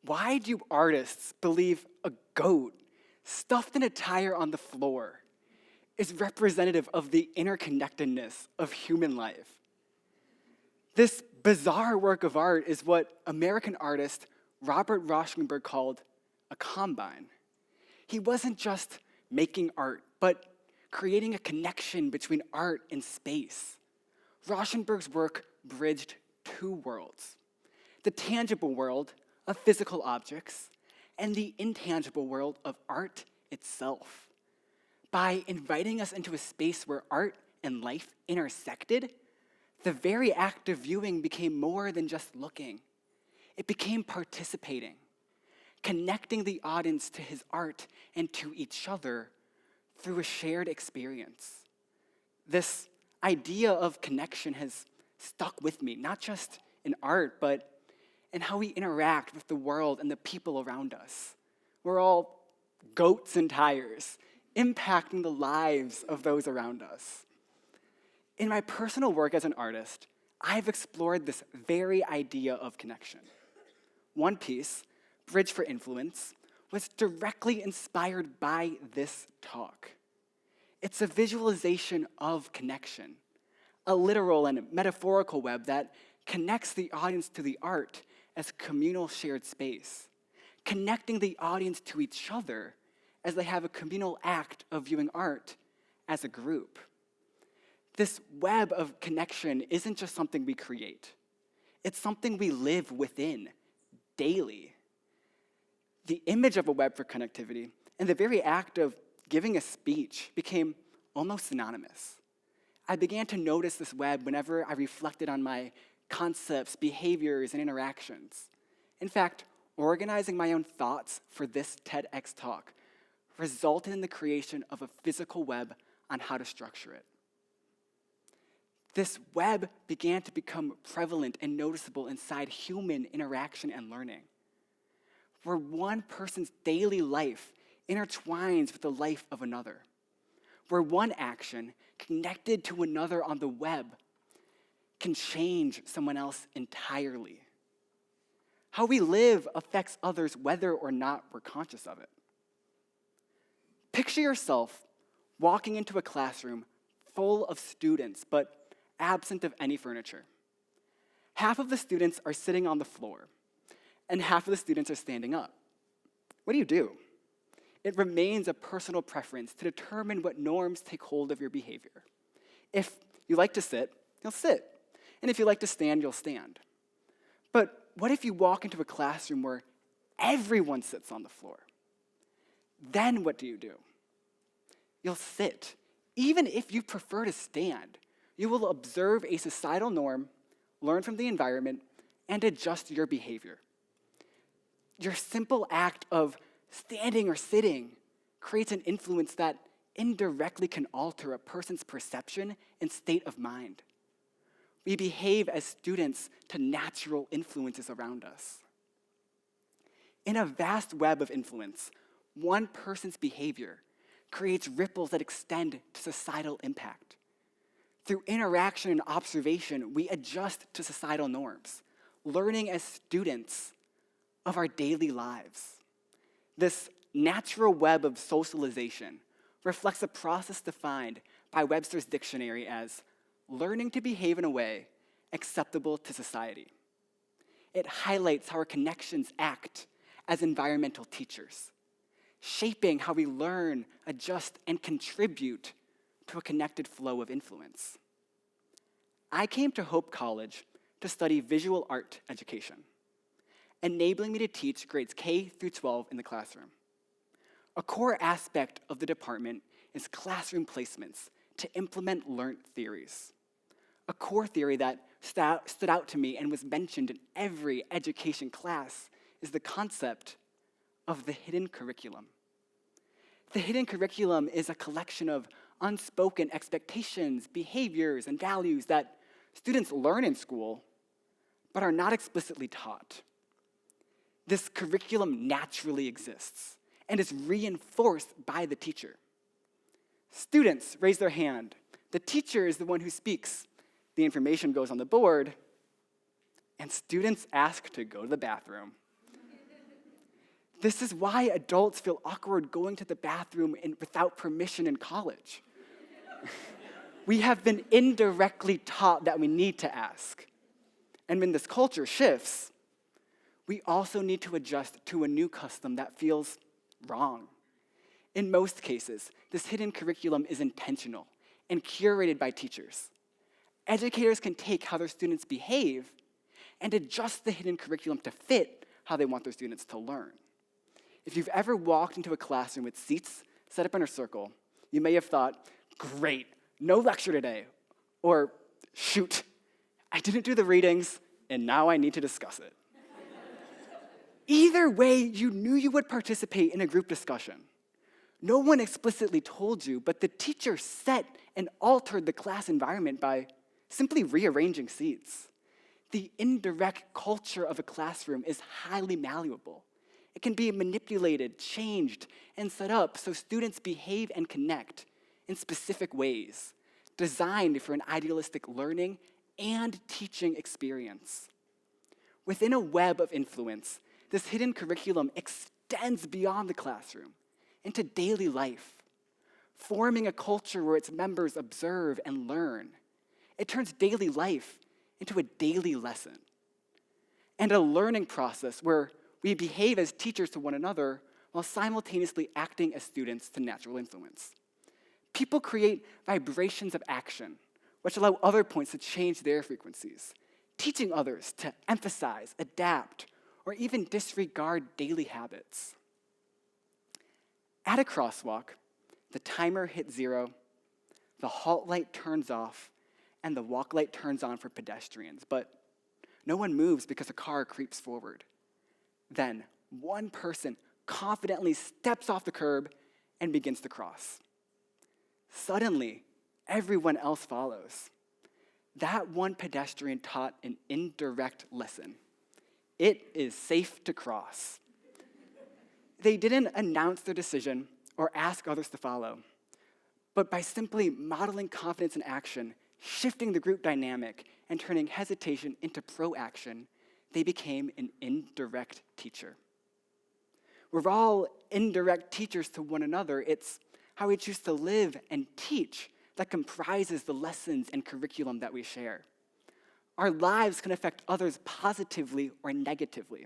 Why do artists believe a goat stuffed in a tire on the floor is representative of the interconnectedness of human life? This bizarre work of art is what American artist Robert Rauschenberg called a combine. He wasn't just making art, but creating a connection between art and space. Rauschenberg's work bridged two worlds: the tangible world of physical objects and the intangible world of art itself. By inviting us into a space where art and life intersected, the very act of viewing became more than just looking. It became participating, connecting the audience to his art and to each other through a shared experience. This idea of connection has stuck with me, not just in art, but in how we interact with the world and the people around us. We're all goats and tires, impacting the lives of those around us. In my personal work as an artist, I've explored this very idea of connection. One piece, Bridge for Influence, was directly inspired by this talk. It's a visualization of connection, a literal and metaphorical web that connects the audience to the art as communal shared space, connecting the audience to each other as they have a communal act of viewing art as a group. This web of connection isn't just something we create. It's something we live within daily. The image of a web for connectivity and the very act of giving a speech became almost synonymous. I began to notice this web whenever I reflected on my concepts, behaviors, and interactions. In fact, organizing my own thoughts for this TEDx talk resulted in the creation of a physical web on how to structure it. This web began to become prevalent and noticeable inside human interaction and learning, where one person's daily life intertwines with the life of another, where one action connected to another on the web can change someone else entirely. How we live affects others whether or not we're conscious of it. Picture yourself walking into a classroom full of students, but absent of any furniture. Half of the students are sitting on the floor, and half of the students are standing up. What do? It remains a personal preference to determine what norms take hold of your behavior. If you like to sit, you'll sit. And if you like to stand, you'll stand. But what if you walk into a classroom where everyone sits on the floor? Then what do? You'll sit. Even if you prefer to stand, you will observe a societal norm, learn from the environment, and adjust your behavior. Your simple act of standing or sitting creates an influence that indirectly can alter a person's perception and state of mind. We behave as students to natural influences around us. In a vast web of influence, one person's behavior creates ripples that extend to societal impact. Through interaction and observation, we adjust to societal norms, learning as students of our daily lives. This natural web of socialization reflects a process defined by Webster's dictionary as learning to behave in a way acceptable to society. It highlights how our connections act as environmental teachers, shaping how we learn, adjust, and contribute to a connected flow of influence. I came to Hope College to study visual art education, enabling me to teach grades K through 12 in the classroom. A core aspect of the department is classroom placements to implement learned theories. A core theory that stood out to me and was mentioned in every education class is the concept of the hidden curriculum. The hidden curriculum is a collection of unspoken expectations, behaviors, and values that students learn in school, but are not explicitly taught. This curriculum naturally exists and is reinforced by the teacher. Students raise their hand. The teacher is the one who speaks. The information goes on the board, and students ask to go to the bathroom. This is why adults feel awkward going to the bathroom without permission in college. We have been indirectly taught that we need to ask. And when this culture shifts, we also need to adjust to a new custom that feels wrong. In most cases, this hidden curriculum is intentional and curated by teachers. Educators can take how their students behave and adjust the hidden curriculum to fit how they want their students to learn. If you've ever walked into a classroom with seats set up in a circle, you may have thought, great, no lecture today. Or, shoot, I didn't do the readings, and now I need to discuss it. Either way, you knew you would participate in a group discussion. No one explicitly told you, but the teacher set and altered the class environment by simply rearranging seats. The indirect culture of a classroom is highly malleable. It can be manipulated, changed, and set up so students behave and connect in specific ways, designed for an idealistic learning and teaching experience. Within a web of influence, this hidden curriculum extends beyond the classroom into daily life, forming a culture where its members observe and learn. It turns daily life into a daily lesson and a learning process where we behave as teachers to one another while simultaneously acting as students to natural influence. People create vibrations of action, which allow other points to change their frequencies, teaching others to emphasize, adapt, or even disregard daily habits. At a crosswalk, the timer hits 0, the halt light turns off, and the walk light turns on for pedestrians, but no one moves because a car creeps forward. Then, one person confidently steps off the curb and begins to cross. Suddenly, everyone else follows. That one pedestrian taught an indirect lesson. It is safe to cross. They didn't announce their decision or ask others to follow, but by simply modeling confidence in action, shifting the group dynamic, and turning hesitation into pro-action, they became an indirect teacher. We're all indirect teachers to one another. It's how we choose to live and teach that comprises the lessons and curriculum that we share. Our lives can affect others positively or negatively.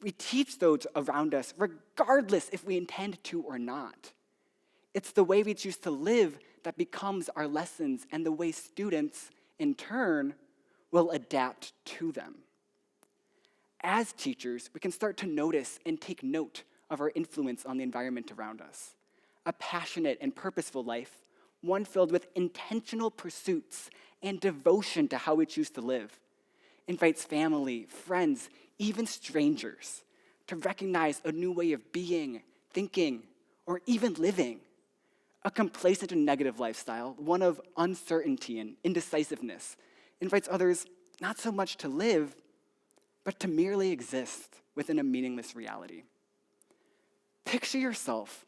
We teach those around us regardless if we intend to or not. It's the way we choose to live that becomes our lessons and the way students, in turn, will adapt to them. As teachers, we can start to notice and take note of our influence on the environment around us. A passionate and purposeful life, one filled with intentional pursuits and devotion to how we choose to live, invites family, friends, even strangers to recognize a new way of being, thinking, or even living. A complacent and negative lifestyle, one of uncertainty and indecisiveness, invites others not so much to live, but to merely exist within a meaningless reality. Picture yourself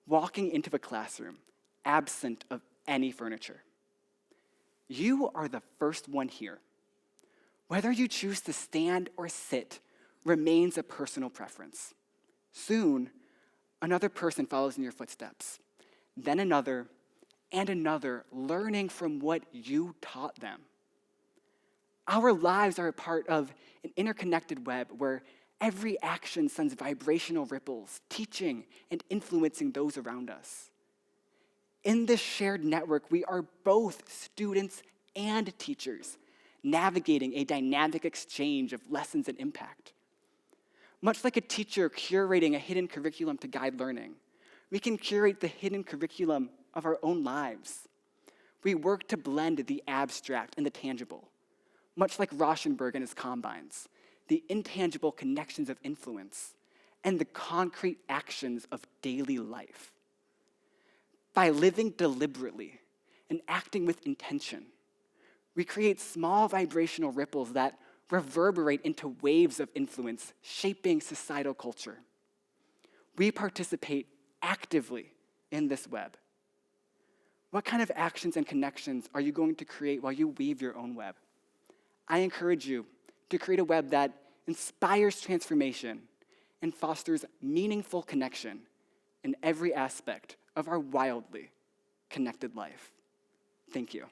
walking into a classroom absent of any furniture. You are the first one here. Whether you choose to stand or sit remains a personal preference. Soon, another person follows in your footsteps, then another, and another, learning from what you taught them. Our lives are a part of an interconnected web where every action sends vibrational ripples, teaching and influencing those around us. In this shared network, we are both students and teachers, navigating a dynamic exchange of lessons and impact. Much like a teacher curating a hidden curriculum to guide learning, we can curate the hidden curriculum of our own lives. We work to blend the abstract and the tangible, much like Rauschenberg and his combines, the intangible connections of influence, and the concrete actions of daily life. By living deliberately and acting with intention, we create small vibrational ripples that reverberate into waves of influence, shaping societal culture. We participate actively in this web. What kind of actions and connections are you going to create while you weave your own web? I encourage you to create a web that inspires transformation and fosters meaningful connection in every aspect of our wildly connected life. Thank you.